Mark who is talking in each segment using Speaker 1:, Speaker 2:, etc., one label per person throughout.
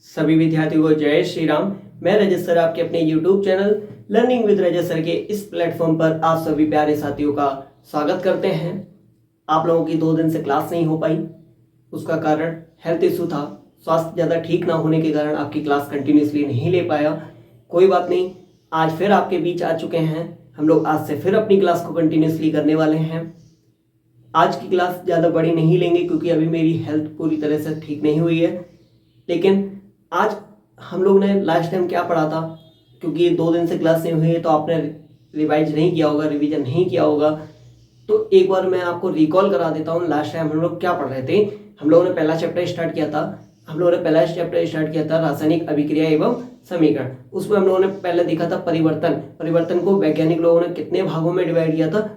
Speaker 1: सभी विद्यार्थियों को जय श्री राम। मैं रजत सर आपके अपने YouTube channel learning with Rajat sir के इस प्लेटफॉर्म पर आप सभी प्यारे साथियों का स्वागत करते हैं। आप लोगों की 2 दिन से क्लास नहीं हो पाई, उसका कारण हेल्थ इशू था। स्वास्थ्य ज़्यादा ठीक ना होने के कारण आपकी क्लास कंटिन्यूसली नहीं ले पाया। कोई बात नहीं, आज फिर आपके बीच आ चुके हैं। हम लोग आज से फिर अपनी क्लास को कंटिन्यूसली करने वाले हैं। आज की क्लास ज़्यादा बड़ी नहीं लेंगे क्योंकि अभी मेरी हेल्थ पूरी तरह से ठीक नहीं हुई है। लेकिन आज हम लोग ने लास्ट टाइम क्या पढ़ा था, क्योंकि 2 दिन से क्लास नहीं हुई है तो आपने रिवाइज नहीं किया होगा, रिवीजन नहीं किया होगा, तो एक बार मैं आपको रिकॉल करा देता हूँ। लास्ट टाइम हम लोग क्या पढ़ रहे थे। हम लोगों ने पहला चैप्टर स्टार्ट किया था रासायनिक अभिक्रिया एवं समीकरण। उसमें हम लोगों ने पहले देखा था परिवर्तन को वैज्ञानिक लोगों ने कितने भागों में डिवाइड किया था,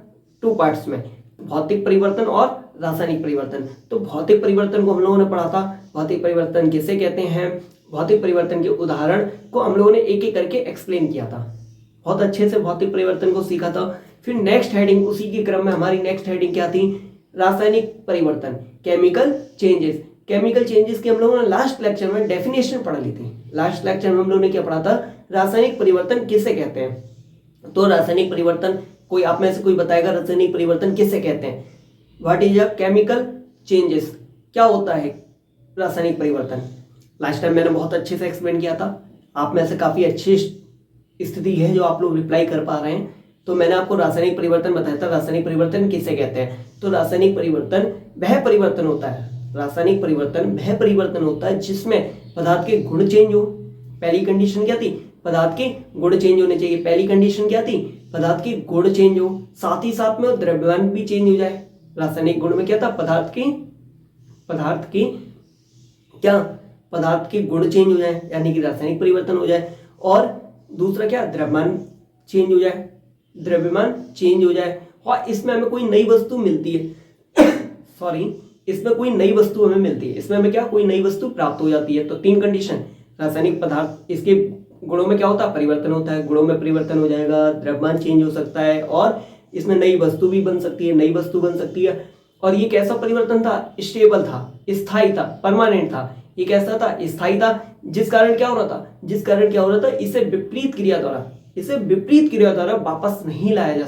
Speaker 1: 2 पार्ट्स में, भौतिक परिवर्तन और रासायनिक परिवर्तन। तो भौतिक परिवर्तन को हम लोगों ने पढ़ा था। भौतिक परिवर्तन किसे कहते हैं, भौतिक परिवर्तन के उदाहरण को हम लोगों ने एक एक करके एक्सप्लेन किया था। बहुत अच्छे से भौतिक परिवर्तन को सीखा था। फिर नेक्स्ट हेडिंग, उसी के क्रम में हमारी नेक्स्ट हेडिंग क्या थी, रासायनिक परिवर्तन, केमिकल चेंजेस। केमिकल चेंजेस की हम लोगों ने लास्ट लेक्चर में डेफिनेशन पढ़ ली थी। लास्ट लेक्चर में हम लोगों ने क्या पढ़ा था, रासायनिक परिवर्तन किसे कहते हैं। तो रासायनिक परिवर्तन, कोई आप में से कोई बताएगा रासायनिक परिवर्तन किसे कहते हैं। What is a chemical changes, क्या होता है रासायनिक परिवर्तन। लास्ट टाइम मैंने बहुत अच्छे से एक्सप्लेन किया था। आप में से काफ़ी अच्छी स्थिति है जो आप लोग रिप्लाई कर पा रहे हैं। तो मैंने आपको रासायनिक परिवर्तन बताया था, रासायनिक परिवर्तन किसे कहते हैं। तो रासायनिक परिवर्तन वह परिवर्तन होता है, रासायनिक परिवर्तन वह परिवर्तन होता है जिसमें पदार्थ के गुण चेंज हो। पहली कंडीशन क्या थी, पदार्थ के गुण चेंज होने चाहिए। पहली कंडीशन क्या थी, पदार्थ के गुण चेंज हो, साथ ही साथ में द्रव्यमान भी चेंज हो जाए। रासायनिक गुण में क्या था, पदार्थ के गुण चेंज हो जाए, यानी कि रासायनिक परिवर्तन हो जाए। और दूसरा क्या, द्रव्यमान चेंज हो जाए, और इसमें हमें कोई नई वस्तु मिलती है इसमें कोई नई वस्तु हमें मिलती है, इसमें हमें क्या, कोई नई वस्तु प्राप्त हो जाती है। तो 3 कंडीशन, रासायनिक पदार्थ, इसके गुणों में क्या होता है, परिवर्तन होता है, गुणों में परिवर्तन हो जाएगा, द्रव्यमान चेंज हो सकता है, और इसमें नई वस्तु भी बन सकती है, और ये कैसा परिवर्तन था, स्टेबल था, स्थायी था, परमानेंट था। ये कैसा था, स्थायी था, जिस कारण क्या हो रहा था, इसे विपरीत क्रिया द्वारा वापस नहीं लाया जा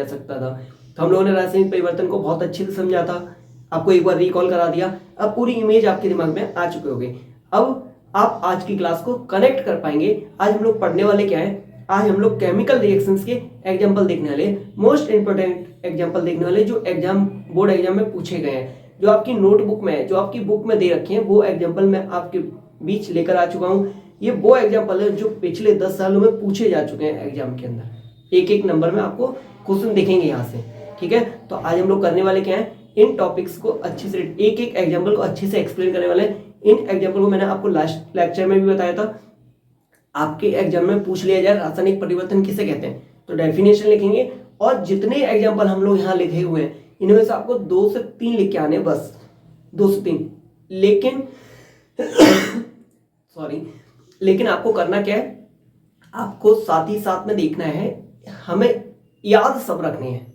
Speaker 1: सकता था। तो हम लोगों ने रासायनिक परिवर्तन को बहुत अच्छे से समझा था, आपको एक बार रिकॉल करा दिया। अब पूरी इमेज आपके दिमाग में आ चुके होंगे। अब आप आज की क्लास को कनेक्ट कर पाएंगे। आज हम लोग पढ़ने वाले क्या है, आज हम लोग केमिकल रिएक्शंस के एग्जांपल देखने वाले, मोस्ट इंपोर्टेंट एग्जांपल देखने वाले, जो बोर्ड एग्जाम में पूछे गए हैं, जो आपकी नोटबुक में है, जो आपकी बुक में दे रखे हैं, वो एग्जांपल मैं आपके बीच लेकर आ चुका हूँ। ये वो एग्जांपल है जो पिछले 10 सालों में पूछे जा चुके हैं एग्जाम के अंदर। एक नंबर में आपको क्वेश्चन दिखेंगे यहाँ से, ठीक है। तो आज हम लोग करने वाले क्या है, इन टॉपिक्स को अच्छे से, एक एग्जाम्पल को अच्छे से एक्सप्लेन करने वाले हैं। इन एग्जाम्पल को मैंने आपको लास्ट लेक्चर में भी बताया था। आपके एग्जाम में पूछ लिया जाए रासायनिक परिवर्तन किसे कहते हैं, तो डेफिनेशन लिखेंगे, और जितने एग्जाम्पल हम लोग यहाँ लिखे हुए हैं इनमें से आपको 2 से 3 लिख के आने, बस 2 से 3। लेकिन आपको करना क्या है, आपको साथ ही साथ में देखना है, हमें याद सब रखने हैं,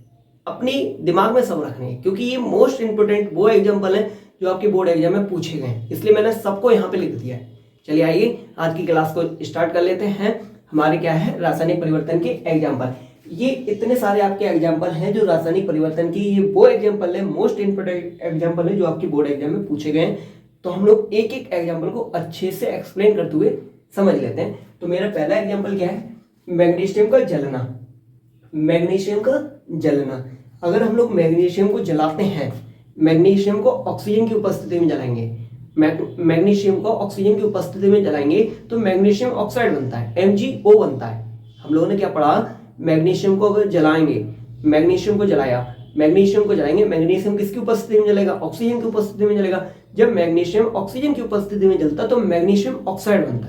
Speaker 1: अपने दिमाग में सब रखने हैं, क्योंकि ये मोस्ट इंपोर्टेंट वो एग्जाम्पल है जो आपके बोर्ड एग्जाम में पूछे गए हैं, इसलिए मैंने सबको यहाँ पे लिख दिया है। चलिए आइए आज की क्लास को स्टार्ट कर लेते हैं। हमारे क्या है, रासायनिक परिवर्तन के एग्जाम्पल। ये इतने सारे आपके एग्जाम्पल हैं जो रासायनिक परिवर्तन की, ये वो एग्जाम्पल है, मोस्ट इंपोर्टेंट एग्जाम्पल है जो आपके बोर्ड एग्जाम में पूछे गए हैं। तो हम लोग एक एग्जाम्पल को अच्छे से एक्सप्लेन करते हुए समझ लेते हैं। तो मेरा पहला एग्जाम्पल क्या है, मैग्नीशियम का जलना। अगर हम लोग मैग्नीशियम को जलाते हैं, मैग्नीशियम को ऑक्सीजन की उपस्थिति में जलाएंगे, तो मैग्नीशियम ऑक्साइड बनता है, MgO बनता है। हम लोगों ने क्या पढ़ा, मैग्नीशियम को अगर जलाएंगे, मैग्नीशियम को जलाएंगे, मैग्नीशियम किसकी उपस्थिति में जलेगा, ऑक्सीजन की उपस्थिति में जलेगा। जब मैग्नीशियम ऑक्सीजन की उपस्थिति में जलता तो मैग्नीशियम ऑक्साइड बनता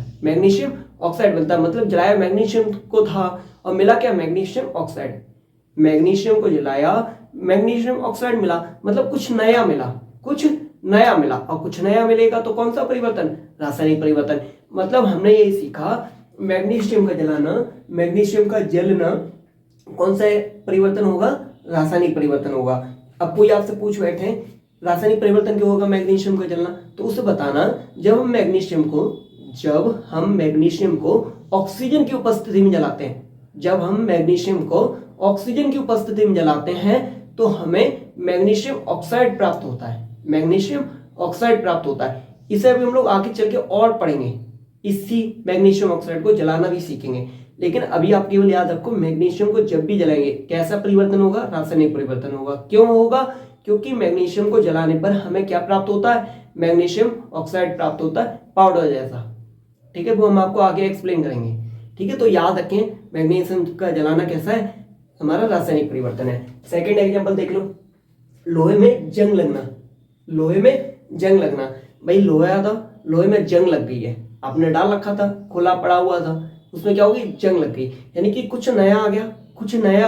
Speaker 1: है, मतलब जलाया मैग्नीशियम को था और मिला क्या, मैग्नीशियम ऑक्साइड। मैग्नीशियम को जलाया, मैग्नीशियम ऑक्साइड मिला, मतलब कुछ नया मिला, और कुछ नया मिलेगा तो कौन सा परिवर्तन, रासायनिक परिवर्तन। मतलब हमने ये सीखा, मैग्नीशियम का जलना कौन सा परिवर्तन होगा, रासायनिक परिवर्तन होगा। अब कोई आपसे पूछ बैठे रासायनिक परिवर्तन क्यों होगा मैग्नीशियम का जलना, तो उसे बताना जब हम मैग्नीशियम को ऑक्सीजन की उपस्थिति में जलाते हैं, जब हम मैग्नीशियम को ऑक्सीजन की उपस्थिति में जलाते हैं तो हमें मैग्नीशियम ऑक्साइड प्राप्त होता है, मैग्नीशियम ऑक्साइड प्राप्त होता है। इसे अभी हम लोग आगे चल के और पढ़ेंगे, इसी मैग्नीशियम ऑक्साइड को जलाना भी सीखेंगे। लेकिन अभी आप केवल याद रखो मैग्नीशियम को जब भी जलाएंगे कैसा परिवर्तन होगा, रासायनिक परिवर्तन होगा। क्यों होगा, क्योंकि मैग्नीशियम को जलाने पर हमें क्या प्राप्त होता है, मैग्नीशियम ऑक्साइड प्राप्त होता है, पाउडर जैसा। ठीक है, वो हम आपको आगे एक्सप्लेन करेंगे। ठीक है, तो याद रखें मैग्नीशियम का जलाना कैसा है, हमारा रासायनिक परिवर्तन है। सेकेंड एग्जाम्पल देख लो, लोहे में जंग लगना। लोहे में जंग लगना, भाई लोहा था, लोहे में जंग लग गई है, आपने डाल रखा था, खुला पड़ा हुआ था, उसमें क्या होगी, जंग लग गई, यानी कि कुछ नया आ गया, कुछ नया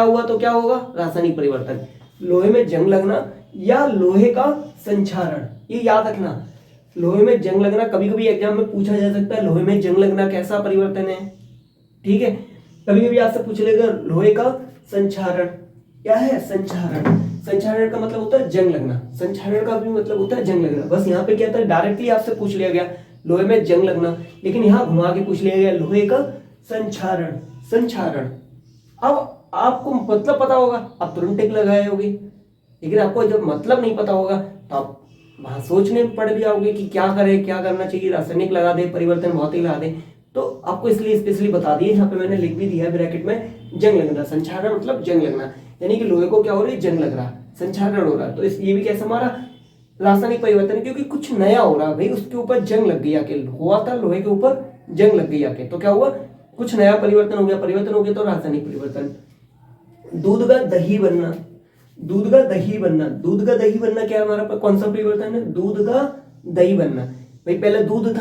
Speaker 1: हुआ तो क्या होगा, रासायनिक परिवर्तन। लोहे में जंग लगना या लोहे का संक्षारण, ये याद रखना। लोहे में जंग लगना कभी कभी एग्जाम में पूछा जा सकता है, लोहे में जंग लगना कैसा परिवर्तन है। ठीक है, कभी कभी आपसे पूछ लेगा लोहे का संक्षारण क्या है, संक्षारण। संक्षारण का मतलब होता है जंग लगना, संक्षारण का भी मतलब होता है जंग लगना। बस यहाँ पे क्या था, डायरेक्टली आपसे पूछ लिया गया लोहे में जंग लगना, लेकिन यहाँ घुमा के पूछ लिया गया लोहे का संक्षारण, संक्षारण। अब आपको मतलब पता होगा, आप तुरंत टिक लगाए होगे, लेकिन आपको जब मतलब नहीं पता होगा तो आप वहां सोचने पड़ भी आओगे कि क्या करें, क्या करना चाहिए, रासायनिक लगा दे, परिवर्तन भौतिक लगा दे। तो आपको इसलिए स्पेशली बता दिए, यहाँ पे मैंने लिख भी दिया है ब्रैकेट में, जंग लगना, संक्षारण मतलब जंग लगना, यानी कि लोहे को क्या हो रही है, जंग लग रहा, संक्षारण हो रहा। तो ये भी कैसा हमारा रासायनिक परिवर्तन है, क्योंकि कुछ नया हो रहा है भाई, उसके ऊपर जंग लग गई आके, हुआ था लोहे के ऊपर जंग लग गई आके, तो क्या हुआ, कुछ नया परिवर्तन हो गया, तो रासायनिक परिवर्तन। दूध का दही बनना, दूध का दही बनना, दूध का दही बनना क्या है हमारा, कौन सा परिवर्तन है, दूध का दही बनना। भाई पहले दूध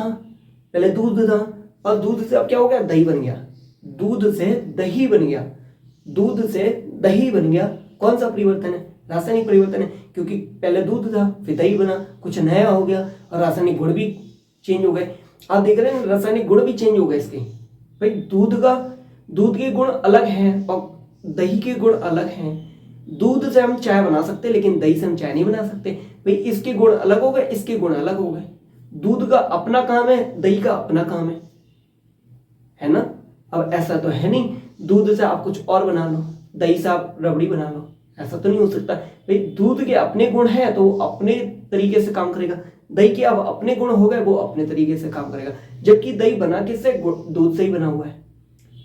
Speaker 1: था, और दूध से अब क्या हो गया, दही बन गया, दूध से दही बन गया, दूध से दही बन गया। कौन सा परिवर्तन है, रासायनिक परिवर्तन है, क्योंकि पहले दूध था फिर दही बना, कुछ नया हो गया, और रासायनिक गुण भी चेंज हो गए। आप देख रहे हैं रासायनिक गुण भी चेंज हो गए इसके। भाई दूध के गुण अलग हैं और दही के गुण अलग हैं। दूध से हम चाय बना सकते हैं, लेकिन दही से हम चाय नहीं बना सकते। भाई इसके गुण अलग हो गए, इसके गुण अलग हो गए। दूध का अपना काम है, दही का अपना काम है ना। अब ऐसा तो है नहीं दूध से आप कुछ और बना लो, दही से आप रबड़ी बना लो, ऐसा तो नहीं हो सकता। भाई दूध के अपने गुण हैं तो वो अपने तरीके से काम करेगा, दही के अब अपने गुण हो गए, वो अपने तरीके से काम करेगा। जबकि दही बना किससे, दूध से ही बना हुआ है।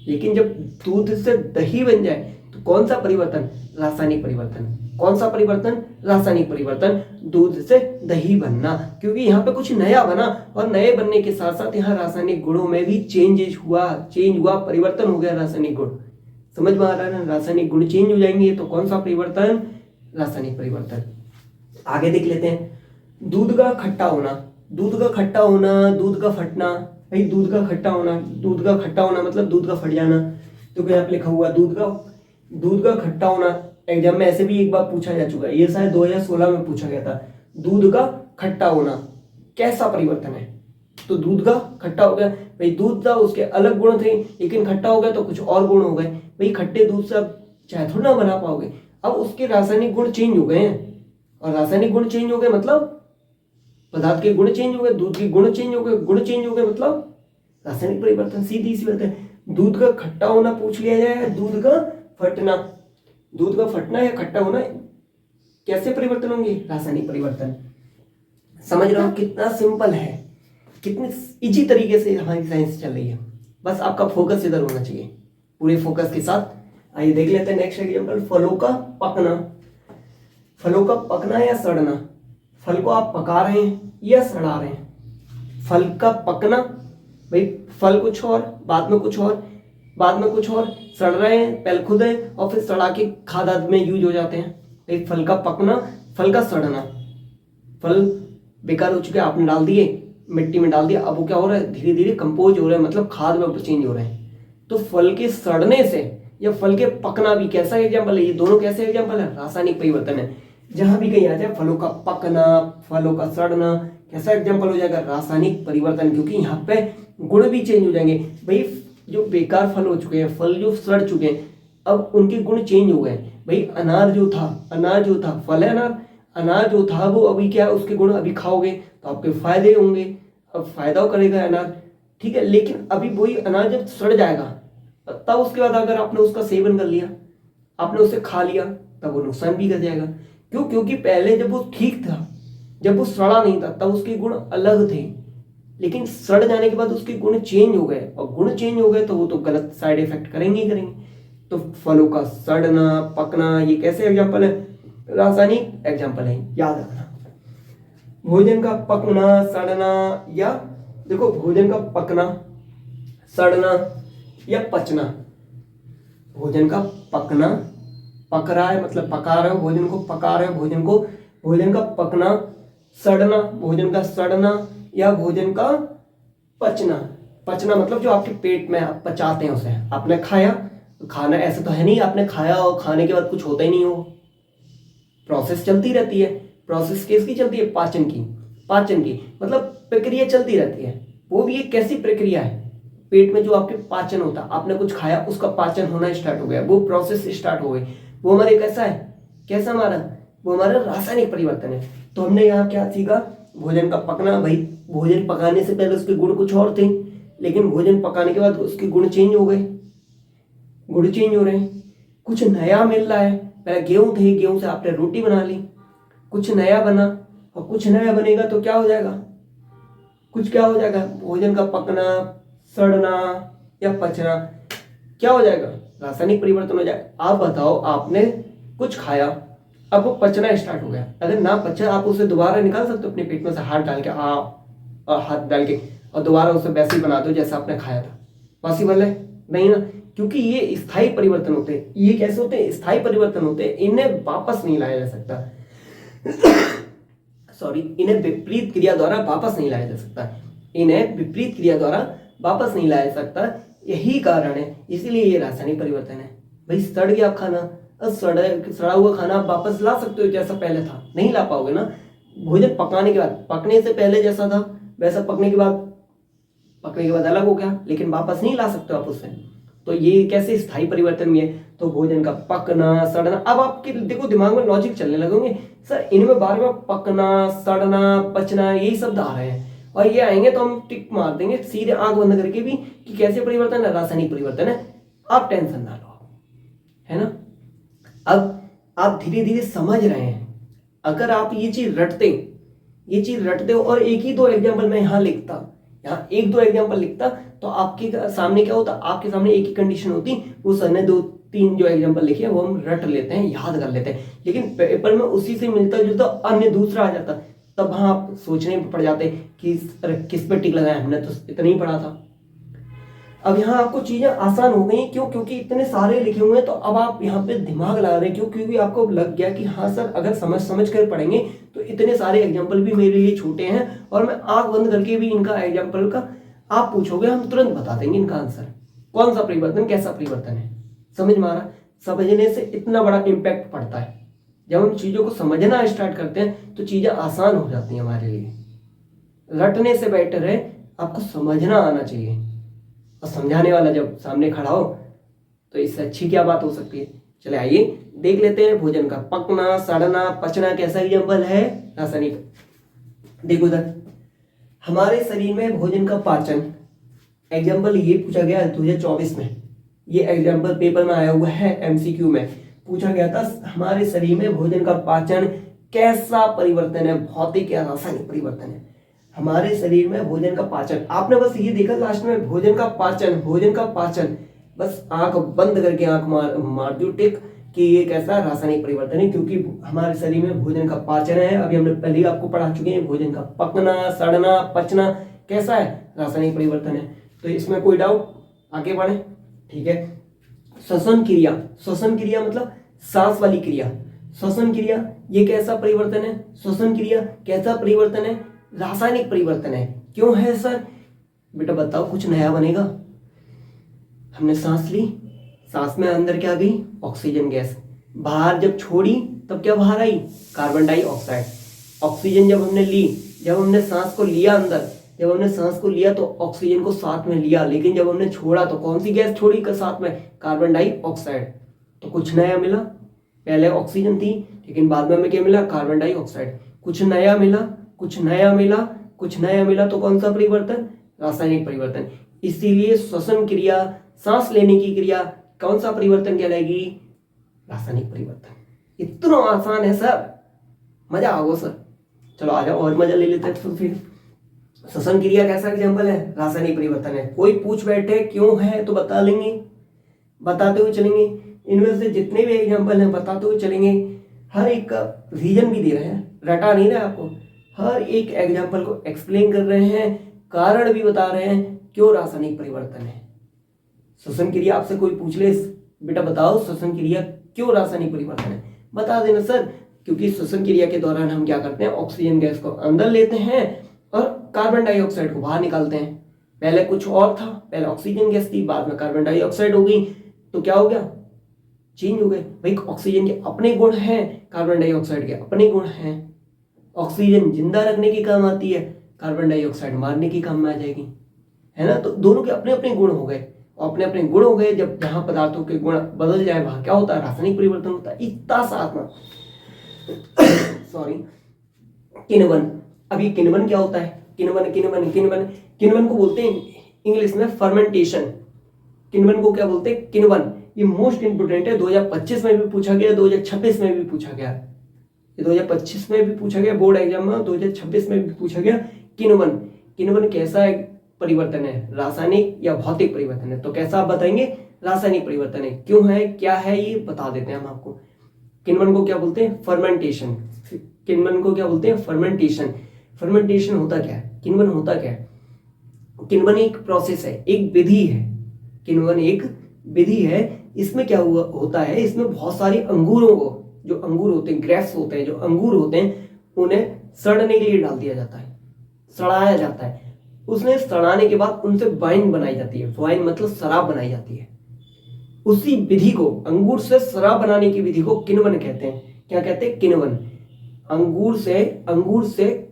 Speaker 1: लेकिन जब दूध से दही बन जाए तो कौन सा परिवर्तन, रासायनिक परिवर्तन। कौन सा परिवर्तन, रासायनिक परिवर्तन, दूध से दही बनना, क्योंकि यहाँ पे कुछ नया बना, और नए बनने के साथ साथ यहाँ रासायनिक गुणों में भी चेंज हुआ, परिवर्तन हो गया रासायनिक गुण। समझ में आ रहा है ना, रासायनिक गुण चेंज हो जाएंगे तो कौन सा परिवर्तन, रासायनिक परिवर्तन। आगे देख लेते हैं, दूध का खट्टा होना, दूध का खट्टा होना, दूध का फटना। भाई दूध का खट्टा होना मतलब दूध का फट जाना। तो यहाँ पे लिखा हुआ दूध का खट्टा होना, एग्जाम में ऐसे भी एक बार पूछा जा चुका है, ये शायद 2016 में पूछा गया था। दूध का खट्टा होना कैसा परिवर्तन है, तो दूध का खट्टा हो गया। भाई दूध था, उसके अलग गुण थे, लेकिन खट्टा हो गया तो कुछ और गुण हो गए। भाई खट्टे दूध से आप चाय थोड़ा ना बना पाओगे, अब उसके रासायनिक गुण चेंज हो गए हैं, और रासायनिक गुण चेंज हो गए मतलब पदार्थ के गुण चेंज हो गए, दूध के गुण चेंज हो गए, मतलब रासायनिक परिवर्तन। सीधी सी बात है। दूध का खट्टा होना पूछ लिया जाए, दूध का फटना या खट्टा होना, कैसे परिवर्तन होंगे, रासायनिक परिवर्तन। समझ रहे हो कितना सिंपल है, कितनी इजी तरीके से हमारी साइंस चल रही है। बस आपका फोकस इधर होना चाहिए, पूरे फोकस के साथ। आइए देख लेते हैं नेक्स्ट एग्जांपल, फलों का पकना या सड़ना। फल को आप पका रहे हैं या सड़ा रहे हैं। फल का पकना, भाई फल कुछ और, बाद में कुछ और, सड़ रहे हैं, पहले खुद है और फिर सड़ा के खाद आदि में यूज हो जाते हैं। एक फल का पकना, फल का सड़ना। फल बेकार हो चुके, आपने डाल दिए, मिट्टी में डाल दिया, अब वो क्या हो रहा है, धीरे धीरे कंपोज हो रहा है, मतलब खाद में चेंज हो रहे हैं। तो फल के सड़ने से या फल के पकना भी कैसा एग्जाम्पल है, ये दोनों कैसे एग्जाम्पल है, रासायनिक परिवर्तन है। जहां भी कहीं आ जाए फलों का पकना, फलों का सड़ना, कैसा एग्जाम्पल हो जाएगा, रासायनिक परिवर्तन, क्योंकि यहाँ पे गुण भी चेंज हो जाएंगे। भाई जो बेकार फल हो चुके हैं, फल जो सड़ चुके हैं, अब उनके गुण चेंज हो गए। भाई अनार जो था फल है, अनाज जो था वो अभी क्या है, उसके गुण अभी खाओगे तो आपके फायदे होंगे, अब फायदा करेगा अनाज, ठीक है। लेकिन अभी वही अनाज जब सड़ जाएगा तब उसके बाद अगर आपने उसका सेवन कर लिया, आपने उसे खा लिया, तब वो नुकसान भी कर जाएगा। क्यों? क्योंकि पहले जब वो ठीक था, जब वो सड़ा नहीं था, तब उसके गुण अलग थे, लेकिन सड़ जाने के बाद उसके गुण चेंज हो गए, और गुण चेंज हो गए तो वो तो गलत साइड इफेक्ट करेंगे ही करेंगे। तो फलों का सड़ना पकना ये कैसे एग्जाम्पल है? रासायनिक एग्जाम्पल है, याद रखना। भोजन का पकना सड़ना, या देखो भोजन का पकना सड़ना या पचना, भोजन का पकना, पक रहा है मतलब पका रहे हो भोजन को, पका रहे हो भोजन को, भोजन का पकना, सड़ना, भोजन का सड़ना या भोजन का पचना। पचना मतलब जो आपके पेट में आप पचाते हैं उसे, आपने खाया तो खाना ऐसा तो है नहीं आपने खाया और खाने के बाद कुछ होता ही नहीं हो, प्रोसेस चलती रहती है। प्रोसेस किसकी चलती है? पाचन की। पाचन की मतलब प्रक्रिया चलती रहती है। वो भी एक कैसी प्रक्रिया है? पेट में जो आपके पाचन होता है, आपने कुछ खाया उसका पाचन होना स्टार्ट हो गया, वो प्रोसेस स्टार्ट हो गई, वो हमारे कैसा है, कैसा हमारा, वो हमारा रासायनिक परिवर्तन है। तो हमने यहाँ क्या सीखा? भोजन का पकना, भाई भोजन पकाने से पहले उसके गुण कुछ और थे, लेकिन भोजन पकाने के बाद उसके गुण चेंज हो गए, गुण चेंज हो रहे हैं, कुछ नया मिल रहा है। पहले गेहूं थे, गेहूं से आपने रोटी बना ली, कुछ नया बना, और कुछ नया बनेगा तो क्या हो जाएगा, कुछ क्या हो जाएगा, भोजन का पकना सड़ना या पचना क्या हो जाएगा, रासायनिक परिवर्तन हो जाएगा। आप बताओ, आपने कुछ खाया, अब वो पचना स्टार्ट हो गया, अगर ना पचा आप उसे दोबारा निकाल सकते हो अपने पेट में से हाथ डाल के, हाथ डाल के, और दोबारा उसे वैसे ही बना दो जैसा आपने खाया था? पॉसिबल है? नहीं ना, क्योंकि ये स्थायी परिवर्तन होते हैं। ये कैसे होते हैं? स्थायी परिवर्तन होते हैं, इन्हें वापस नहीं लाया जा सकता। सॉरी, इन्हें विपरीत क्रिया द्वारा वापस नहीं लाया जा सकता, इन्हें विपरीत क्रिया द्वारा वापस नहीं लाया जा सकता। यही कारण है, इसीलिए ये रासायनिक परिवर्तन है। भाई सड़ गया खाना, अब सड़ा हुआ खाना आप वापस ला सकते हो जैसा पहले था? नहीं ला पाओगे ना। भोजन पकाने के बाद, पकने से पहले जैसा था वैसा पकने के बाद अलग हो गया, लेकिन वापस नहीं ला सकते आप उससे। तो ये कैसे स्थायी परिवर्तन भी है। तो भोजन का पकना सड़ना, अब आपके देखो दिमाग में लॉजिक चलने लगेंगे, सर इनमें बार बार पकना सड़ना पचना यही शब्द आ रहे हैं, और ये आएंगे तो हम टिक मार देंगे सीधे आंख बंद करके भी कि कैसे परिवर्तन है, रासायनिक परिवर्तन है। आप टेंशन ना लो, है ना। अब आप धीरे धीरे समझ रहे हैं। अगर आप ये चीज रटते हो और एक ही दो एग्जाम्पल मैं यहाँ लिखता, यहाँ एक दो एग्जाम्पल लिखता, तो आपके सामने क्या होता, आपके सामने एक ही कंडीशन होती, वो सर ने दो तीन जो एग्जाम्पल लिखे हैं वो हम रट लेते हैं, याद कर लेते हैं, लेकिन पेपर में उसी से मिलता जुलता अन्य दूसरा आ जाता, तब हाँ आप सोचने पर पड़ जाते कि किस पे टिक लगाया, हमने तो इतना ही पढ़ा था। अब यहाँ आपको चीजें आसान हो गई, क्यों? क्योंकि इतने सारे लिखे हुए हैं, तो अब आप यहाँ पे दिमाग लगा रहे हैं। क्यों? क्योंकि आपको लग गया कि हाँ सर अगर समझ कर पढ़ेंगे तो इतने सारे एग्जाम्पल भी मेरे लिए छोटे हैं, और मैं आंख बंद करके भी इनका एग्जाम्पल का आप पूछोगे हम तुरंत बता देंगे इनका आंसर, कौन सा परिवर्तन कैसा परिवर्तन है। समझ में आ रहा? समझने से इतना बड़ा इम्पैक्ट पड़ता है। जब हम चीजों को समझना स्टार्ट करते हैं तो चीजें आसान हो जाती हैं हमारे लिए। रटने से बेटर है आपको समझना आना चाहिए, और समझाने वाला जब सामने खड़ा हो तो इससे अच्छी क्या बात हो सकती है। चले आइए देख लेते हैं। भोजन का पकना सड़ना पचना कैसा एग्जाम्पल है, रासायनिक। देखो इधर हमारे शरीर में भोजन का पाचन, एग्जाम्पल ये पूछा गया 2024 में, ये एग्जाम्पल पेपर में आया हुआ है, एमसीक्यू में पूछा गया था, हमारे शरीर में भोजन का पाचन कैसा परिवर्तन है, भौतिक या रासायनिक परिवर्तन है। हमारे शरीर में भोजन का पाचन, आपने बस ये देखा लास्ट में भोजन का पाचन, बस आंख बंद करके आंख मार दो टिक कि ये कैसा रासायनिक परिवर्तन है, क्योंकि हमारे शरीर में भोजन का पाचन है। अभी हमने पहले आपको पढ़ा चुके हैं, भोजन का पकना सड़ना पचना कैसा है, रासायनिक परिवर्तन है। तो इसमें कोई डाउट? आगे बढ़े, ठीक है। श्वसन क्रिया मतलब सांस वाली क्रिया, श्वसन क्रिया ये कैसा परिवर्तन है, श्वसन क्रिया कैसा परिवर्तन है, रासायनिक परिवर्तन है। क्यों है सर? बेटा बताओ, कुछ नया बनेगा। हमने सांस ली, सांस में अंदर क्या गई, ऑक्सीजन गैस, बाहर जब छोड़ी तब क्या बाहर आई, कार्बन डाइऑक्साइड। ऑक्सीजन जब हमने ली, जब हमने सांस को लिया अंदर, जब हमने सांस को लिया तो ऑक्सीजन को साथ में लिया, लेकिन जब हमने छोड़ा तो कौन सी गैस छोड़ी साथ में, कार्बन डाइऑक्साइड। तो कुछ नया मिला? पहले ऑक्सीजन थी लेकिन बाद में हमें क्या मिला, कार्बन डाइऑक्साइड। कुछ नया मिला, कुछ नया मिला, कुछ नया मिला, तो कौन सा परिवर्तन, रासायनिक परिवर्तन। इसीलिए श्वसन क्रिया, सांस लेने की क्रिया, कौन सा परिवर्तन कहलाएगी, रासायनिक परिवर्तन। इतना आसान है सर, मजा आओगे सर। चलो आ जाओ और मजा ले लेते हैं। तो फिर श्वसन क्रिया कैसा एग्जाम्पल है, रासायनिक परिवर्तन है। कोई पूछ बैठे क्यों है तो बता लेंगे, बताते हुए चलेंगे। इनमें से जितने भी एग्जाम्पल हैं बताते हुए चलेंगे। हर एक का रीजन भी दे रहे हैं, रटा नहीं रहे आपको, हर एक एग्जाम्पल को एक्सप्लेन कर रहे हैं, कारण भी बता रहे हैं क्यों रासायनिक परिवर्तन है। श्वसन क्रिया आपसे कोई पूछ ले, बेटा बताओ श्वसन क्रिया क्यों रासायनिक परिवर्तन है, बता देना सर, क्योंकि श्वसन क्रिया के दौरान हम क्या करते हैं, ऑक्सीजन गैस को अंदर लेते हैं और कार्बन डाइऑक्साइड को बाहर निकालते हैं। पहले कुछ और था, पहले ऑक्सीजन गैस थी, बाद में कार्बन डाइऑक्साइड हो गई, तो क्या हो गया, चेंज हो गए। भाई ऑक्सीजन के अपने गुण हैं, कार्बन डाइऑक्साइड के अपने गुण हैं। ऑक्सीजन जिंदा रखने के काम आती है, कार्बन डाइऑक्साइड मारने के काम में आ जाएगी, है ना। तो दोनों के अपने अपने गुण हो गए, अपने अपने गुण हो गए। जब जहां पदार्थों के गुण बदल जाए वहां क्या होता है, रासायनिक परिवर्तन होता है। इतना साथ सॉरी, किण्वन। अब ये किण्वन क्या होता है, किण्वन किण्वन किण्वन किण्वन को बोलते हैं इंग्लिश में फर्मेंटेशन। किण्वन को क्या बोलते हैं, किण्वन। ये मोस्ट इंपोर्टेंट है, 2025 में भी पूछा गया, 2026 में भी पूछा गया, 2025 में भी पूछा गया बोर्ड एग्जाम में, 2026 में भी पूछा गया। किण्वन, किण्वन कैसा है परिवर्तन है, रासायनिक या भौतिक परिवर्तन है, तो कैसा आप बताएंगे, रासायनिक परिवर्तन है। क्यों है, क्या है, ये बता देते हैं हम आपको। किण्वन को क्या बोलते हैं, फर्मेंटेशन। किण्वन को क्या बोलते हैं, फर्मेंटेशन। फर्मेंटेशन होता क्या है, किण्वन होता क्या है, किण्वन एक प्रोसेस है, एक विधि है। किण्वन एक विधि है। इसमें क्या हुआ होता है, इसमें बहुत सारे अंगूरों को, जो अंगूर होते हैं, ग्रेप्स होते हैं, जो अंगूर होते हैं, उन्हें सड़ने के लिए डाल दिया जाता है, सड़ाया जाता है। उसने सड़ाने के बाद उनसे वाइन बनाई जाती है, वाइन मतलब शराब बनाई जाती है। उसी विधि को, अंगूर से शराब बनाने की विधि को किण्वन कहते हैं। क्या कहते हैं, किण्वन। अंगूर से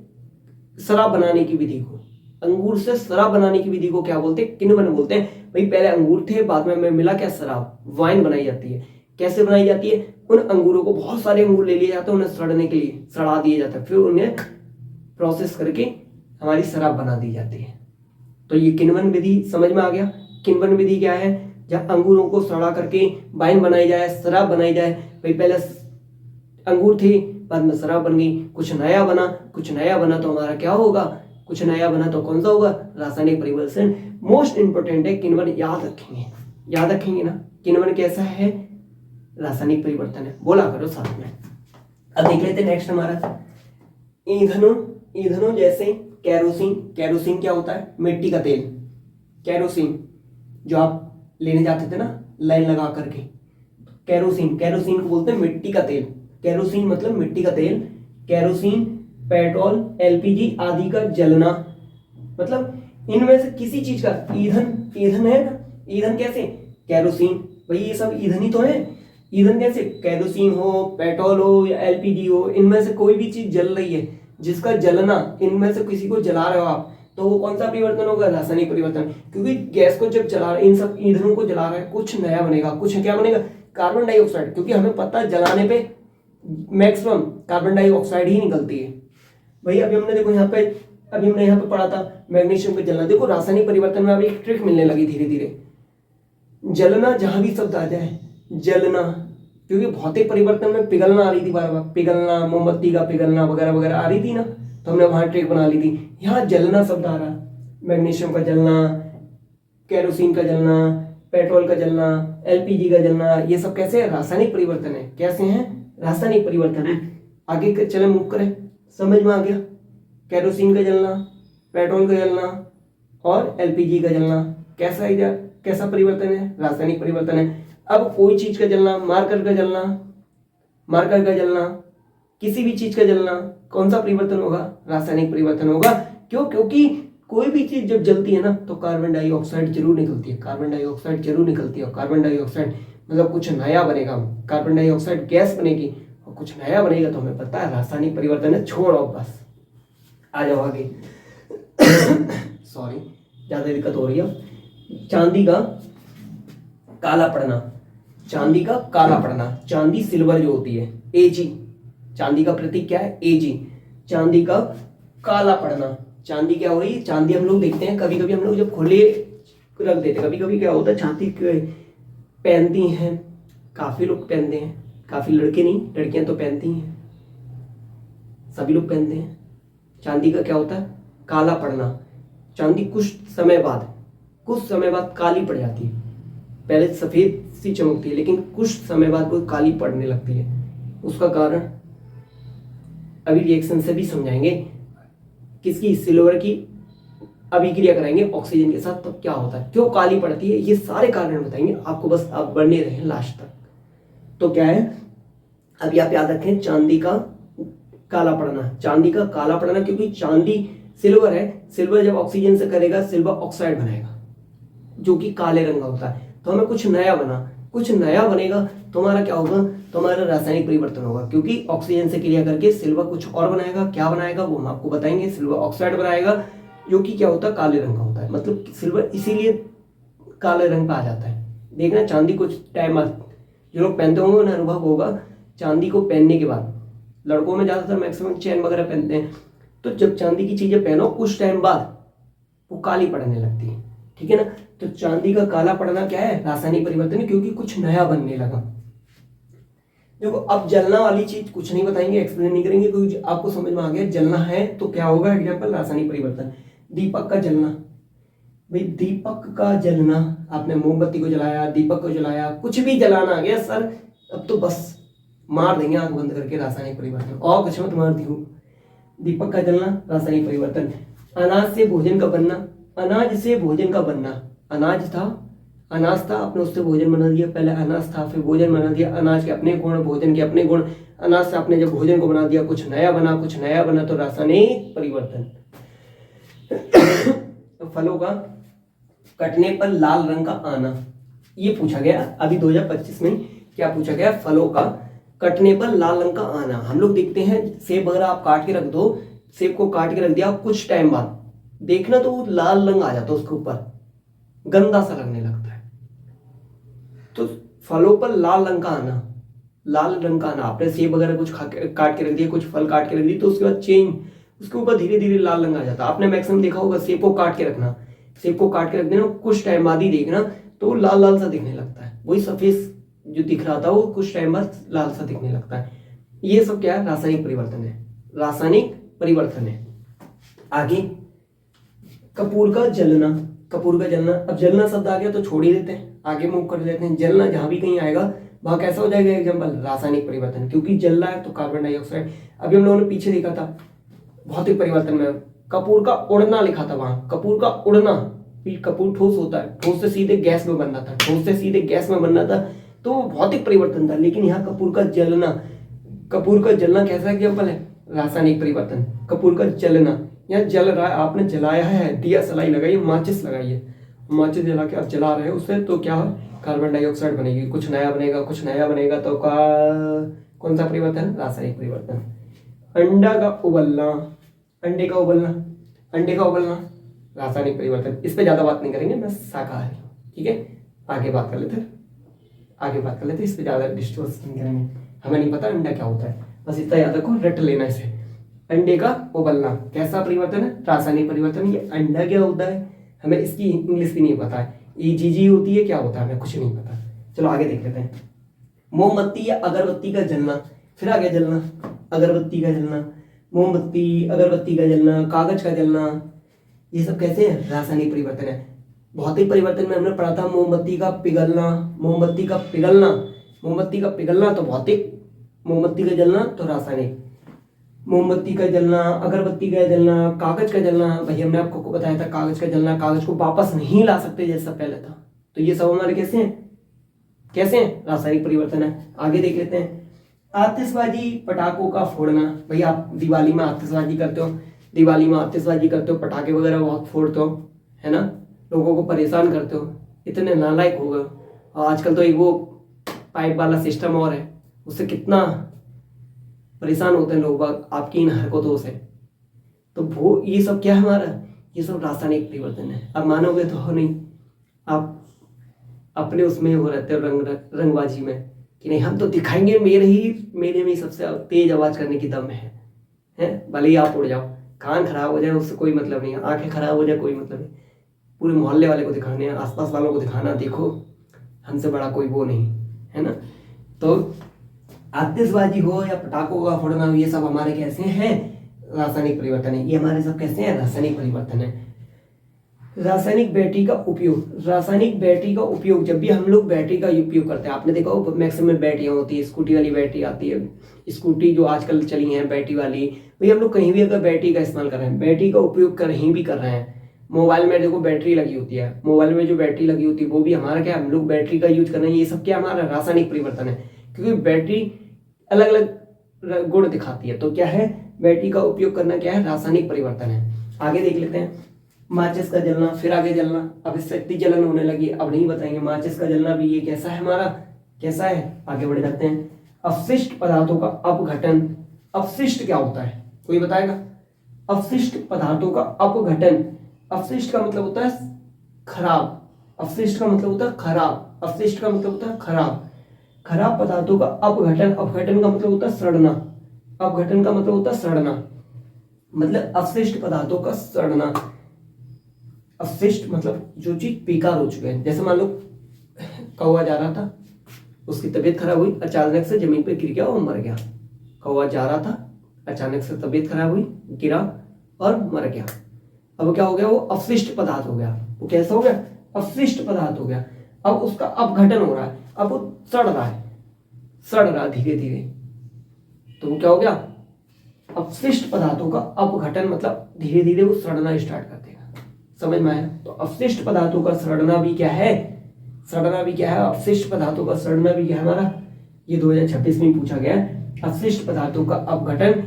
Speaker 1: शराब बनाने की विधि को, अंगूर से शराब बनाने की विधि को क्या बोलते हैं, किण्वन बोलते हैं। भाई पहले अंगूर थे, बाद में मिला क्या, शराब, वाइन बनाई जाती है। कैसे बनाई जाती है, उन अंगूरों को, बहुत सारे अंगूर ले लिए जाते हैं, उन्हें सड़ने के लिए सड़ा दिया जाता है, फिर उन्हें प्रोसेस करके हमारी शराब बना दी जाती है। तो ये किण्वन विधि समझ में आ गया। किण्वन विधि क्या है, जब अंगूरों को सड़ा करके वाइन बनाई जाए, शराब बनाई जाए। भाई पहले अंगूर थे, बाद में शराब बन गई, कुछ नया बना, कुछ नया बना तो हमारा क्या होगा, कुछ नया बना तो कौन सा होगा, रासायनिक परिवर्तन। मोस्ट इंपोर्टेंट है किण्वन, याद रखेंगे, याद रखेंगे ना, किण्वन कैसा है, रासायनिक परिवर्तन है, बोला करो साथ में। अब देख लेते नेक्स्ट हमारा ईंधनों। ईंधनों जैसे कैरोसिन। कैरोसिन क्या होता है, मिट्टी का तेल। कैरोसिन जो आप लेने जाते थे ना लाइन लगा करके, कैरोसिन, कैरोसिन को बोलते हैं मिट्टी का तेल। कैरोसिन मतलब मिट्टी का तेल। कैरोसिन, पेट्रोल, एलपीजी आदि का जलना, मतलब इनमें से किसी चीज का ईंधन, ईंधन है ना, ईंधन कैसे, कैरोसिन। भाई ये सब ईंधन ही तो है। ईंधन कैसे, कैरोसिन हो, पेट्रोल हो या एलपीजी हो, इनमें से कोई भी चीज जल रही है, जिसका जलना, इनमें से किसी को जला रहे हो आप, तो वो कौन सा परिवर्तन होगा, रासायनिक परिवर्तन। क्योंकि गैस को जब जला रहे, इन सब ईंधनों को जला रहे हैं, कुछ नया बनेगा, कुछ क्या बनेगा, कार्बन डाइऑक्साइड। क्योंकि हमें पता है जलाने पे मैक्सिमम कार्बन डाइऑक्साइड ही निकलती है। भाई अभी हमने देखो यहाँ पे, अभी हमने यहाँ पे पढ़ा था मैग्नीशियम पे जलना। देखो रासायनिक परिवर्तन में अभी एक ट्रिक मिलने लगी धीरे धीरे, जलना, जहां भी शब्द आ जाए जलना, क्योंकि भौतिक परिवर्तन में पिघलना आ रही थी बार बार, पिघलना, मोमबत्ती का पिघलना वगैरह वगैरह आ रही थी ना, तो हमने वहां ट्रिक बना ली थी। यहाँ जलना शब्द आ रहा, मैग्नीशियम का जलना, कैरोसिन का जलना, पेट्रोल का जलना, एलपीजी का जलना, ये सब कैसे है, रासायनिक परिवर्तन है। कैसे हैं, रासायनिक परिवर्तन है। आगे चले मूव करें, समझ में आ गया। कैरोसिन का जलना, पेट्रोल का जलना और एलपीजी का जलना कैसा परिवर्तन है, रासायनिक परिवर्तन है। अब कोई चीज का जलना, मार्कर का जलना, मार्कर का जलना, किसी भी चीज का जलना, कौन सा परिवर्तन होगा, रासायनिक परिवर्तन होगा। क्यों, क्योंकि कोई भी चीज जब जलती है ना तो कार्बन डाइऑक्साइड जरूर निकलती है, कार्बन डाइऑक्साइड जरूर निकलती है। और कार्बन डाइऑक्साइड मतलब कुछ नया बनेगा, कार्बन डाइऑक्साइड गैस बनेगी और कुछ नया बनेगा, तो हमें पता है रासायनिक परिवर्तन है। छोड़ो बस, आ जाओ आगे। सॉरी ज्यादा दिक्कत हो रही है। चांदी का काला पड़ना, चांदी का काला पड़ना, चांदी सिल्वर जो होती है Ag, चांदी का प्रतीक क्या है Ag, चांदी का काला पड़ना। चांदी क्या हो रही है, चांदी हम लोग देखते हैं कभी कभी हम लोग जब खुले रख देते हैं, कभी कभी क्या होता है चांदी पहनती हैं, काफी लोग पहनते हैं, काफी लड़के नहीं लड़कियां तो पहनती हैं, सभी लोग पहनते हैं। चांदी का क्या होता है काला पड़ना, चांदी कुछ समय बाद काली पड़ जाती है, पहले सफेद सी चमकती है लेकिन कुछ समय बाद वो काली पड़ने लगती है। उसका कारण अभी रिएक्शन से भी समझाएंगे, किसकी, सिल्वर की अभिक्रिया कराएंगे ऑक्सीजन के साथ, तब क्या होता है, क्यों काली पड़ती है, ये सारे कारण बताएंगे आपको, बस आप बने रहें लास्ट तक। तो क्या है, अभी आप याद रखें चांदी का काला पड़ना, चांदी का काला पड़ना क्योंकि चांदी सिल्वर है, सिल्वर जब ऑक्सीजन से करेगा सिल्वर ऑक्साइड बनाएगा जो कि काले रंग का होता है। तो हमें कुछ नया बनेगा तो हमारा क्या होगा, तो हमारा रासायनिक परिवर्तन होगा, क्योंकि ऑक्सीजन से क्रिया करके सिल्वर कुछ और बनाएगा। क्या बनाएगा वो हम आपको बताएंगे, सिल्वर ऑक्साइड बनाएगा जो कि क्या होता है काले रंग का होता है, मतलब सिल्वर इसीलिए काले रंग का आ जाता है। देखना चांदी कुछ टाइम जो लोग पहनते होंगे उन्हें अनुभव होगा, चांदी को पहनने के बाद, लड़कों में ज्यादातर मैक्सिमम चेन वगैरह पहनते हैं, तो जब चांदी की चीजें पहनो कुछ टाइम बाद वो काली पड़ने लगती है, ठीक है ना। तो चांदी का काला पड़ना क्या है, रासायनिक परिवर्तन है, क्योंकि कुछ नया बनने लगा। देखो अब जलना वाली चीज कुछ नहीं बताएंगे, एक्सप्लेन नहीं करेंगे, क्योंकि आपको समझ में आ गया जलना है तो क्या होगा। एग्जाम्पल रासायनिक परिवर्तन, दीपक का जलना, भाई दीपक का जलना, आपने मोमबत्ती को जलाया, दीपक को जलाया, कुछ भी जलाना आ गया सर, अब तो बस मार देंगे आंख बंद करके, रासायनिक परिवर्तन, और कुछ मत मार दियो। दीपक का जलना रासायनिक परिवर्तन। अनाज से भोजन का बनना, अनाज से भोजन का बनना, अनाज था आपने उससे भोजन बना दिया, पहले अनाज था फिर भोजन बना दिया, अनाज के अपने गुण भोजन के अपने गुण, अनाज से आपने जब भोजन को बना दिया कुछ नया बना तो रासायनिक परिवर्तन। फलों का कटने पर लाल रंग का आना, ये पूछा गया अभी 2025 में, क्या पूछा गया, फलों का कटने पर लाल रंग का आना। हम लोग देखते हैं सेब वगैरह आप काट के रख दो, सेब को काट के रख दिया कुछ टाइम बाद देखना तो वो लाल रंग आ जाता है उसके ऊपर, गंदा सा लगने लगता है। तो फलों पर लाल रंग का आना, आपने सेब वगैरह कुछ काट के रख दिया, कुछ फल काट के रख दिए, तो उसके बाद चेंज उसके ऊपर धीरे धीरे लाल रंग आ जाता है। आपने मैक्सिमम देखा होगा सेब को काट के रख देना, कुछ टाइम बाद ही देखना तो लाल लाल सा दिखने लगता है, वही सफेद जो दिख रहा था वो कुछ टाइम बाद लाल सा दिखने लगता है। ये सब क्या है, रासायनिक परिवर्तन है। आगे कपूर का जलना, अब जलना शब्द आ गया तो छोड़ ही देते हैं, आगे मूव कर लेते हैं। जलना जहां भी कहीं आएगा वहां कैसा हो जाएगा, एग्जाम्पल रासायनिक परिवर्तन, क्योंकि जल रहा है तो कार्बन डाइऑक्साइड। अभी हम लोगों ने पीछे देखा था भौतिक परिवर्तन में, कपूर का उड़ना लिखा था वहां, कपूर का उड़ना, कपूर ठोस होता है, ठोस से सीधे गैस में बनना था, तो वो भौतिक परिवर्तन था। लेकिन यहाँ कपूर का जलना कैसा एग्जाम्पल है, रासायनिक परिवर्तन। कपूर का जलना, यहाँ जल रहा है, आपने जलाया है, दिया सलाई लगाई, माचिस लगाई है, माचिस जला के आप जला रहे हैं उससे, तो क्या है, कार्बन डाइऑक्साइड बनेगी, कुछ नया बनेगा तो कौन सा परिवर्तन, रासायनिक परिवर्तन। अंडे का उबलना रासायनिक परिवर्तन। इस पे ज्यादा बात नहीं करेंगे, मैं शाकाहारी हूँ, ठीक है, आगे बात कर लेते हैं, इस पे ज्यादा डिस्कस नहीं करेंगे, हमें नहीं पता अंडा क्या होता है, बस इतना याद रखो, रट लेना इसे। अंडे का उबलना कैसा परिवर्तन है, रासायनिक परिवर्तन। ये अंडा क्या होता है हमें इसकी इंग्लिश भी नहीं पता है, EGG होती है, क्या होता है हमें कुछ नहीं पता। चलो आगे देख लेते हैं। मोमबत्ती या अगरबत्ती का जलना, फिर आगे जलना, अगरबत्ती का जलना, मोमबत्ती, अगरबत्ती का जलना, कागज का जलना, ये सब कैसे है, रासायनिक परिवर्तन है। भौतिक परिवर्तन में हमने पढ़ा था मोमबत्ती का पिघलना तो भौतिक, मोमबत्ती का जलना तो रासायनिक। मोमबत्ती का जलना, अगरबत्ती का जलना, कागज का जलना, भाई हमने आपको बताया था कागज का जलना, कागज को वापस नहीं ला सकते जैसा पहले था, तो ये सब हमारे कैसे हैं, रासायनिक परिवर्तन है। आगे देख लेते हैं। आतिशबाजी, पटाखों का फोड़ना, भाई आप दिवाली में आतिशबाजी करते हो, पटाखे वगैरह बहुत फोड़ते हो, है ना, लोगों को परेशान करते हो, इतने नालायक हो गए। और आजकल तो एक वो पाइप वाला सिस्टम और है, उससे कितना परेशान होते हैं लोग आपकी इन हरकतों से। तो वो ये सब क्या है हमारा, ये सब रासायनिक परिवर्तन है। अब मानोगे तो हो नहीं, आप अपने उसमें हो रहते हो रंगबाजी में कि नहीं हम तो दिखाएंगे, मेरे में ही सबसे तेज आवाज करने की दम है। भले ही आप उड़ जाओ, कान खराब हो जाए उससे कोई मतलब नहीं है, आंखें खराब हो जाए कोई मतलब नहीं, पूरे मोहल्ले वाले को दिखाने, आसपास वालों को दिखाना, देखो हमसे बड़ा कोई वो नहीं है ना। तो आतिशबाजी हो या पटाखों का फोड़ना हो, ये सब हमारे कैसे हैं, रासायनिक परिवर्तन है। ये हमारे सब कैसे हैं, रासायनिक परिवर्तन है। रासायनिक बैटरी का उपयोग, जब भी हम लोग बैटरी का उपयोग करते हैं, आपने देखा हो मैक्सिमम बैटरियां होती है, स्कूटी वाली बैटरी आती है, स्कूटी जो आजकल चली है बैटरी वाली, भाई हम लोग कहीं भी अगर बैटरी का इस्तेमाल कर रहे हैं, बैटरी का उपयोग कहीं भी कर रहे हैं, मोबाइल में देखो बैटरी लगी होती है, मोबाइल में जो बैटरी लगी होती है वो भी हमारा क्या, हम लोग बैटरी का यूज कर रहे हैं, ये सब क्या हमारा रासायनिक परिवर्तन है। क्योंकि बैटरी अलग अलग गुण दिखाती है, तो क्या है, बैटरी का उपयोग करना क्या है, रासायनिक परिवर्तन है। आगे देख लेते हैं, माचिस का जलना, फिर आगे जलना, अब शक्ति जलन होने लगी, अब नहीं बताएंगे। माचिस का जलना भी ये कैसा है हमारा, कैसा है, आगे बढ़ जाते हैं। अपशिष्ट पदार्थों का अपघटन, अपशिष्ट क्या होता है, कोई बताएगा? अपशिष्ट पदार्थों का अपघटन, अपशिष्ट का मतलब होता है खराब, अपशिष्ट का मतलब होता है खराब, अपशिष्ट का मतलब होता है खराब, खराब पदार्थों का अपघटन, अपघटन का मतलब होता है सड़ना, अपघटन का मतलब होता है सड़ना, मतलब अपशिष्ट पदार्थों का सड़ना। अपशिष्ट मतलब जो चीज बेकार हो चुके हैं, जैसे मान लो कौवा जा रहा था, उसकी तबीयत खराब हुई, अचानक से जमीन पर गिर गया और मर गया। कौवा जा रहा था, अचानक से तबीयत खराब हुई, गिरा और मर गया। अब क्या हो गया, वो अपशिष्ट पदार्थ हो गया। वो कैसा हो गया, अपशिष्ट पदार्थ हो गया। अब उसका अपघटन हो रहा है, अब वो सड़ रहा है धीरे धीरे, तो वो क्या हो गया, अपशिष्ट पदार्थों का अपघटन, मतलब धीरे धीरे वो सड़ना स्टार्ट कर देगा। समझ में आया? तो अपशिष्ट पदार्थों का सड़ना भी क्या है, अपशिष्ट पदार्थों का सड़ना भी क्या है हमारा, ये 2026 में पूछा गया है। अपशिष्ट पदार्थों का अपघटन,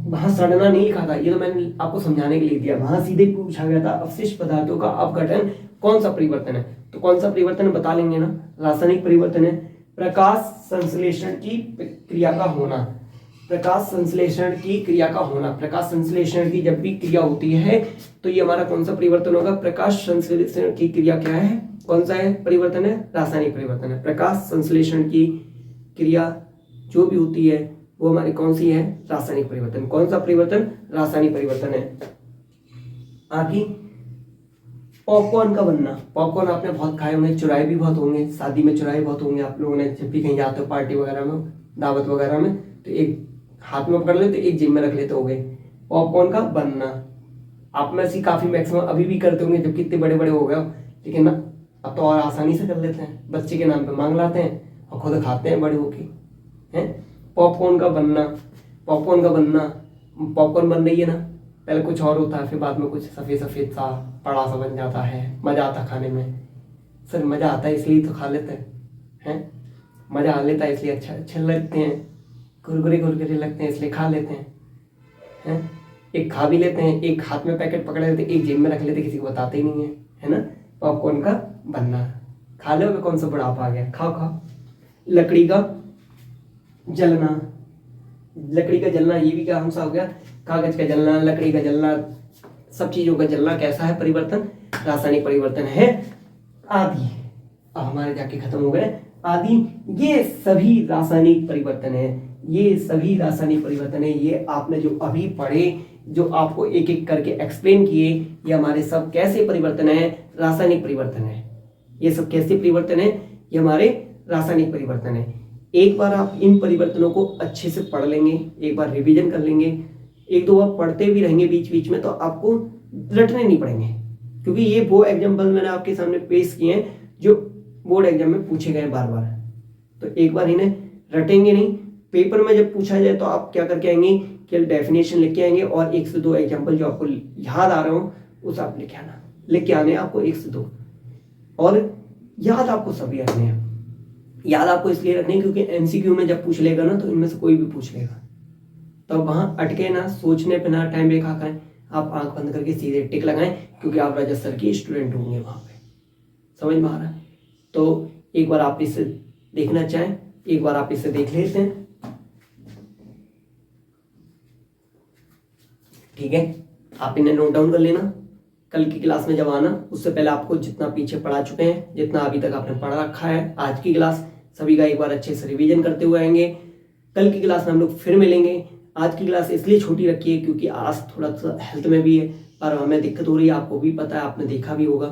Speaker 1: वहां सड़ना नहीं लिखा था, ये तो मैंने आपको समझाने के लिए दिया, वहां सीधे पूछा गया था अपशिष्ट पदार्थों का अपघटन कौन सा परिवर्तन है। तो कौन सा परिवर्तन बता लेंगे ना, रासायनिक परिवर्तन है। प्रकाश संश्लेषण की क्रिया का होना, प्रकाश संश्लेषण की क्रिया का होना, प्रकाश संश्लेषण की जब भी क्रिया होती है तो ये हमारा कौन सा परिवर्तन होगा, प्रकाश संश्लेषण की क्रिया क्या है, कौन सा है परिवर्तन है, रासायनिक परिवर्तन है। प्रकाश संश्लेषण की क्रिया जो भी होती है वो हमारी कौन सी है, रासायनिक परिवर्तन। कौन सा परिवर्तन, रासायनिक परिवर्तन है। आगे पॉपकॉर्न का बनना, पॉपकॉर्न आपने बहुत खाए होंगे, चुराए भी बहुत होंगे, शादी में चुराए बहुत होंगे आप लोगों ने, जब भी कहीं जाते हो पार्टी वगैरह में, दावत वगैरह में, तो एक हाथ में पकड़ लेते, एक जेब में रख लेते होंगे। पॉपकॉर्न का बनना आप में से काफी मैक्सिमम अभी भी करते होंगे, जब कितने बड़े बड़े हो गए, लेकिन ना अब तो और आसानी से कर लेते हैं, बच्चे के नाम पे मांग लाते हैं और खुद खाते हैं बड़े होके हैं। पॉपकॉर्न का बनना, पॉपकॉर्न बन रही है ना, पहले कुछ और होता है, फिर बाद में कुछ सफेद सफेद सा बड़ा सा बन जाता है, मजा आता खाने में। सर मजा आता है इसलिए तो खा लेते हैं, मजा आ लेता है इसलिए अच्छे लगते हैं, कुरकुरे लगते हैं इसलिए खा लेते हैं। एक खा भी लेते हैं, एक हाथ में पैकेट पकड़ लेते, एक जेब में रख लेते, किसी को बताते ही नहीं है ना। पॉपकॉर्न का बनना, खा लो, कौन सा बुढ़ापा आ गया, खाओ। लकड़ी का जलना, ये भी क्या हम सा हो गया, कागज का जलना, लकड़ी का जलना, सब चीजों का जलना कैसा है परिवर्तन, रासायनिक परिवर्तन है। आदि, अब हमारे जाके खत्म हो गए आदि, ये सभी रासायनिक परिवर्तन है, ये आपने जो अभी पढ़े, जो आपको एक एक करके एक्सप्लेन किए, ये हमारे सब कैसे परिवर्तन है, रासायनिक परिवर्तन है। ये सब कैसे परिवर्तन है, ये हमारे रासायनिक परिवर्तन है। एक बार आप इन परिवर्तनों को अच्छे से पढ़ लेंगे, एक बार रिवीजन कर लेंगे, एक दो बार पढ़ते भी रहेंगे बीच बीच में, तो आपको रटने नहीं पड़ेंगे, क्योंकि ये वो एग्जाम्पल मैंने आपके सामने पेश किए हैं जो बोर्ड एग्जाम में पूछे गए बार बार। तो एक बार इन्हें रटेंगे नहीं, पेपर में जब पूछा जाए तो आप क्या करके आएंगे, केवल डेफिनेशन लिख के आएंगे और 1 से 2 एग्जाम्पल जो आपको याद आ रहे हो उस आप लिख के आने आपको 1 से 2, और याद आपको सभी रखने हैं। याद आपको इसलिए रखने हैं क्योंकि एमसीक्यू में जब पूछ लेगा ना, तो इनमें से कोई भी पूछ लेगा, तो वहां अटके ना, सोचने पे ना टाइम बेकार करें, आप आंख बंद करके सीधे टिक लगाएं, क्योंकि आप रजत सर की स्टूडेंट होंगे वहां पे। समझ में आ रहा है? तो एक बार आप इसे देखना चाहें, एक बार आप इसे देख लेते हैं, ठीक है, आप इन्हें नोट डाउन कर लेना, कल की क्लास में जब आना उससे पहले आपको जितना पीछे पढ़ा चुके हैं, जितना अभी तक आपने पढ़ रखा है, आज की क्लास सभी का एक बार अच्छे से रिवीजन करते हुए आएंगे। कल की क्लास में हम लोग फिर मिलेंगे। आज की क्लास इसलिए छोटी रखी है क्योंकि आज थोड़ा सा हेल्थ में भी है और हमें दिक्कत हो रही है, आपको भी पता है, आपने देखा भी होगा।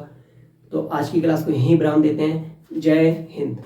Speaker 1: तो आज की क्लास को यहीं विराम देते हैं। जय हिंद।